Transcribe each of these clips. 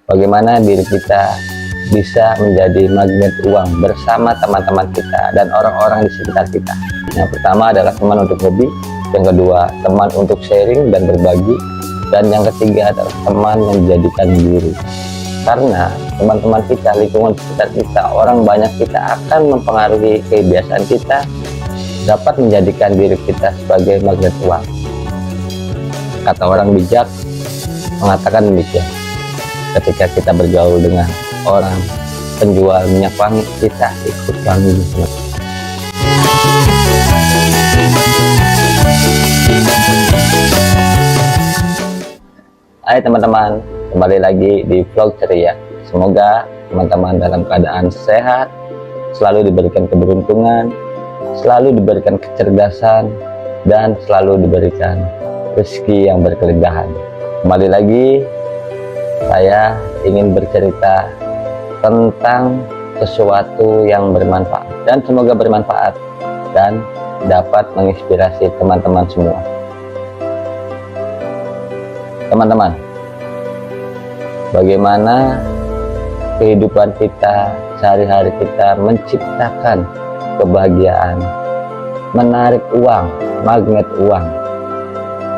bagaimana diri kita bisa menjadi magnet uang bersama teman-teman kita dan orang-orang di sekitar kita. Yang pertama adalah teman untuk hobi, yang kedua teman untuk sharing dan berbagi, dan yang ketiga adalah teman yang dijadikan guru. Karena teman-teman kita, lingkungan sekitar kita, orang banyak kita akan mempengaruhi kebiasaan kita, dapat menjadikan diri kita sebagai magnet uang. Kata orang bijak mengatakan demikian, ketika kita bergaul dengan orang penjual minyak wangi, kita ikut wangi. Hai teman-teman, kembali lagi di vlog ceria. Semoga teman-teman dalam keadaan sehat, selalu diberikan keberuntungan, selalu diberikan kecerdasan, dan selalu diberikan rezeki yang berkelimpahan. Kembali lagi, saya ingin bercerita tentang sesuatu yang bermanfaat, dan semoga bermanfaat dan dapat menginspirasi teman-teman semua. Teman-teman, bagaimana kehidupan kita sehari-hari kita menciptakan kebahagiaan, menarik uang, magnet uang.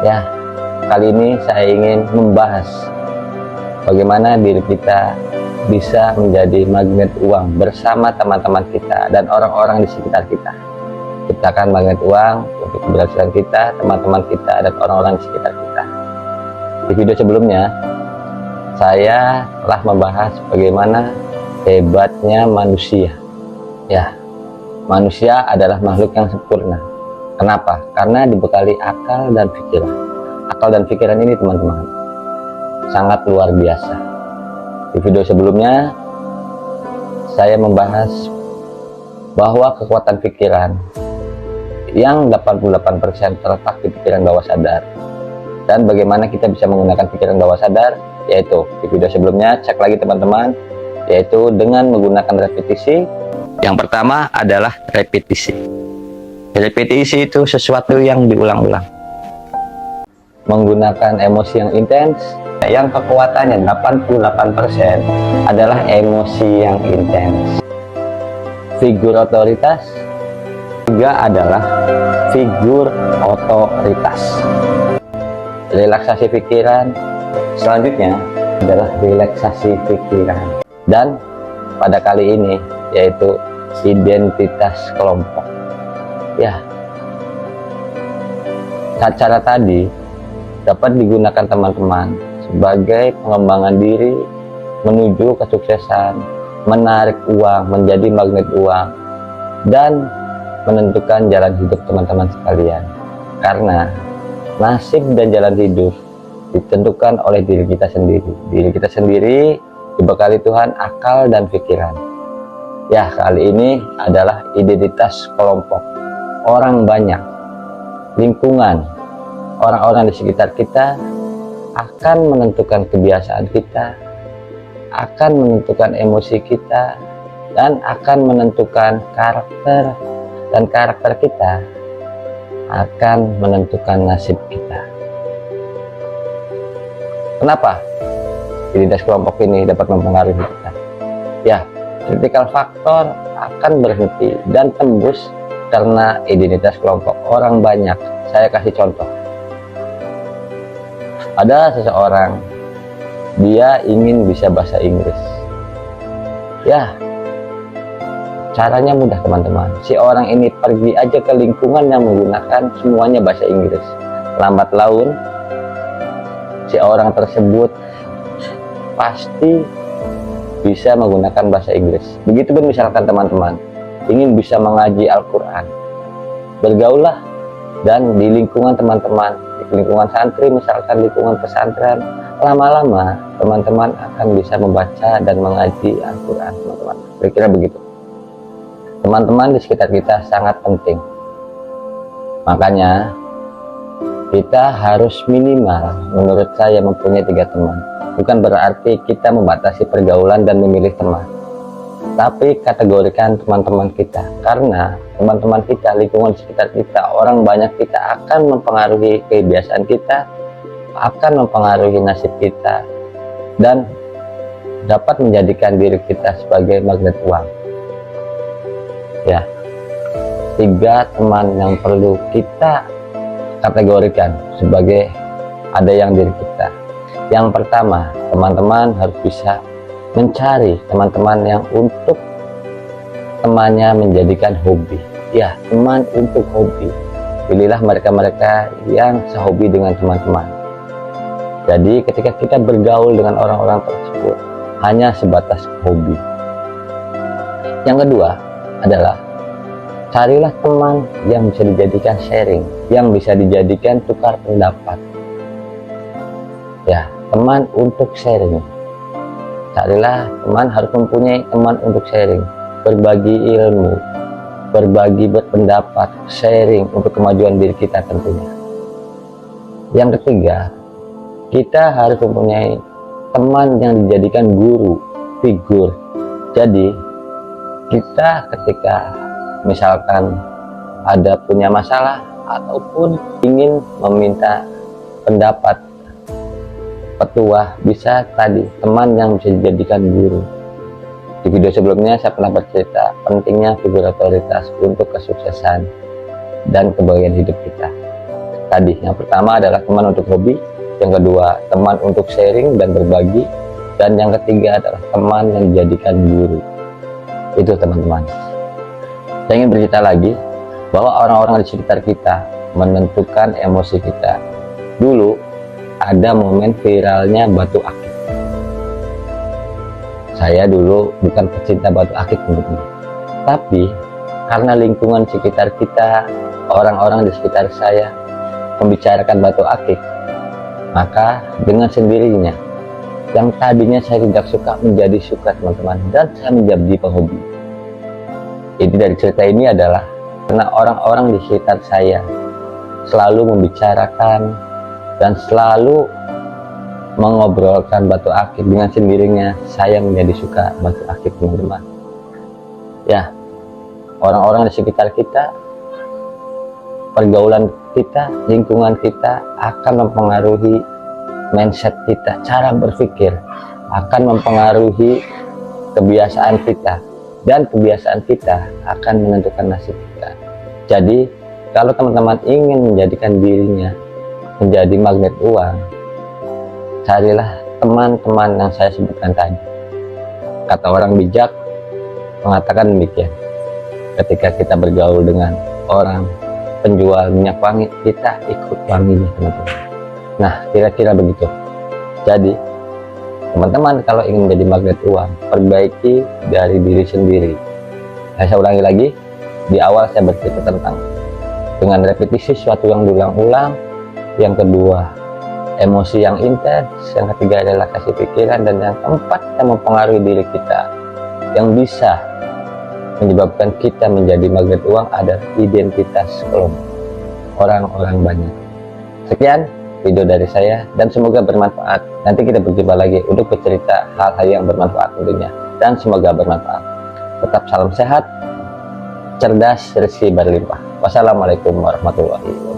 Ya, kali ini saya ingin membahas bagaimana diri kita bisa menjadi magnet uang bersama teman-teman kita dan orang-orang di sekitar kita. Ciptakan magnet uang untuk keberhasilan kita, teman-teman kita, dan orang-orang di sekitar kita. Di video sebelumnya, saya telah membahas bagaimana hebatnya manusia. Ya, manusia adalah makhluk yang sempurna. Kenapa? Karena dibekali akal dan pikiran. Akal dan pikiran ini, teman-teman, sangat luar biasa. Di video sebelumnya, saya membahas bahwa kekuatan pikiran yang 88% terletak di pikiran bawah sadar. Dan bagaimana kita bisa menggunakan pikiran bawah sadar, yaitu di video sebelumnya, cek lagi teman-teman, yaitu dengan menggunakan repetisi. Yang pertama adalah repetisi. Repetisi itu sesuatu yang diulang-ulang, menggunakan emosi yang intens, yang kekuatannya 88% adalah emosi yang intens. Figur otoritas juga adalah figur otoritas. Relaksasi pikiran selanjutnya adalah relaksasi pikiran, dan pada kali ini yaitu identitas kelompok. Ya, cara tadi dapat digunakan teman-teman sebagai pengembangan diri menuju kesuksesan, menarik uang, menjadi magnet uang, dan menentukan jalan hidup teman-teman sekalian. Karena nasib dan jalan hidup ditentukan oleh diri kita sendiri. Diri kita sendiri dibekali Tuhan akal dan pikiran. Ya, kali ini adalah identitas kelompok. Orang banyak, lingkungan, orang-orang di sekitar kita akan menentukan kebiasaan kita, akan menentukan emosi kita, dan akan menentukan karakter, dan karakter kita akan menentukan nasib kita. Kenapa identitas kelompok ini dapat mempengaruhi kita? Ya, critical factor akan berhenti dan tembus karena identitas kelompok. Orang banyak. Saya kasih contoh. Ada seseorang, dia ingin bisa bahasa Inggris. Ya, caranya mudah teman-teman. Si orang ini pergi aja ke lingkungan yang menggunakan semuanya bahasa Inggris. Lambat laun, si orang tersebut pasti bisa menggunakan bahasa Inggris. Begitupun misalkan teman-teman ingin bisa mengaji Al-Quran, bergaullah dan di lingkungan teman-teman, di lingkungan santri, misalkan lingkungan pesantren, lama-lama teman-teman akan bisa membaca dan mengaji Al-Quran, teman-teman. Kira-kira begitu. Teman-teman di sekitar kita sangat penting. Makanya kita harus minimal, menurut saya, mempunyai 3 teman. Bukan berarti kita membatasi pergaulan dan memilih teman, tapi kategorikan teman-teman kita. Karena teman-teman kita, lingkungan sekitar kita, orang banyak kita akan mempengaruhi kebiasaan kita, akan mempengaruhi nasib kita, dan dapat menjadikan diri kita sebagai magnet uang. Ya, 3 teman yang perlu kita kategorikan sebagai ada yang diri kita. Yang pertama, teman-teman harus bisa mencari teman-teman yang untuk temannya menjadikan hobi. Ya, teman untuk hobi. Pilihlah mereka-mereka yang sehobi dengan teman-teman. Jadi ketika kita bergaul dengan orang-orang tersebut hanya sebatas hobi. Yang kedua adalah carilah teman yang bisa dijadikan sharing, yang bisa dijadikan tukar pendapat. Ya, teman untuk sharing. Carilah teman, harus mempunyai teman untuk sharing, berbagi ilmu, berbagi berpendapat, sharing untuk kemajuan diri kita tentunya. Yang ketiga, kita harus mempunyai teman yang dijadikan guru, figur. Jadi kita ketika misalkan ada punya masalah ataupun ingin meminta pendapat, petua, bisa tadi teman yang bisa dijadikan guru. Di video sebelumnya saya pernah bercerita pentingnya figur otoritas untuk kesuksesan dan kebahagiaan hidup kita. Tadi yang pertama adalah teman untuk hobi, yang kedua teman untuk sharing dan berbagi, dan yang ketiga adalah teman yang dijadikan guru. Itu teman-teman. Saya ingin bercerita lagi bahwa orang-orang di sekitar kita menentukan emosi kita. Dulu ada momen viralnya batu akik. Saya dulu bukan pecinta batu akik teman-teman, tapi karena lingkungan sekitar kita, orang-orang di sekitar saya membicarakan batu akik, maka dengan sendirinya yang tadinya saya tidak suka menjadi suka teman-teman, dan saya menjadi penghobi. Jadi dari cerita ini adalah karena orang-orang di sekitar saya selalu membicarakan dan selalu mengobrolkan batu akik, dengan sendirinya saya menjadi suka batu akik teman-teman. Ya, orang-orang di sekitar kita, pergaulan kita, lingkungan kita akan mempengaruhi mindset kita, cara berpikir, akan mempengaruhi kebiasaan kita, dan kebiasaan kita akan menentukan nasib kita. Jadi kalau teman-teman ingin menjadikan dirinya menjadi magnet uang, carilah teman-teman yang saya sebutkan tadi. Kata orang bijak mengatakan demikian, ketika kita bergaul dengan orang penjual minyak wangi, kita ikut wanginya teman-teman. Nah, kira-kira begitu. Jadi teman-teman kalau ingin menjadi magnet uang, perbaiki dari diri sendiri. Saya ulangi lagi, di awal saya bercerita tentang dengan repetisi sesuatu yang diulang-ulang, yang kedua emosi yang intens, yang ketiga adalah kasih pikiran, dan yang keempat yang mempengaruhi diri kita yang bisa menyebabkan kita menjadi magnet uang adalah identitas kelompok, orang-orang banyak. Sekian video dari saya dan semoga bermanfaat. Nanti kita berjumpa lagi untuk bercerita hal-hal yang bermanfaat tentunya, dan semoga bermanfaat. Tetap salam sehat, cerdas, rezeki berlimpah. Wassalamualaikum warahmatullahi wabarakatuh.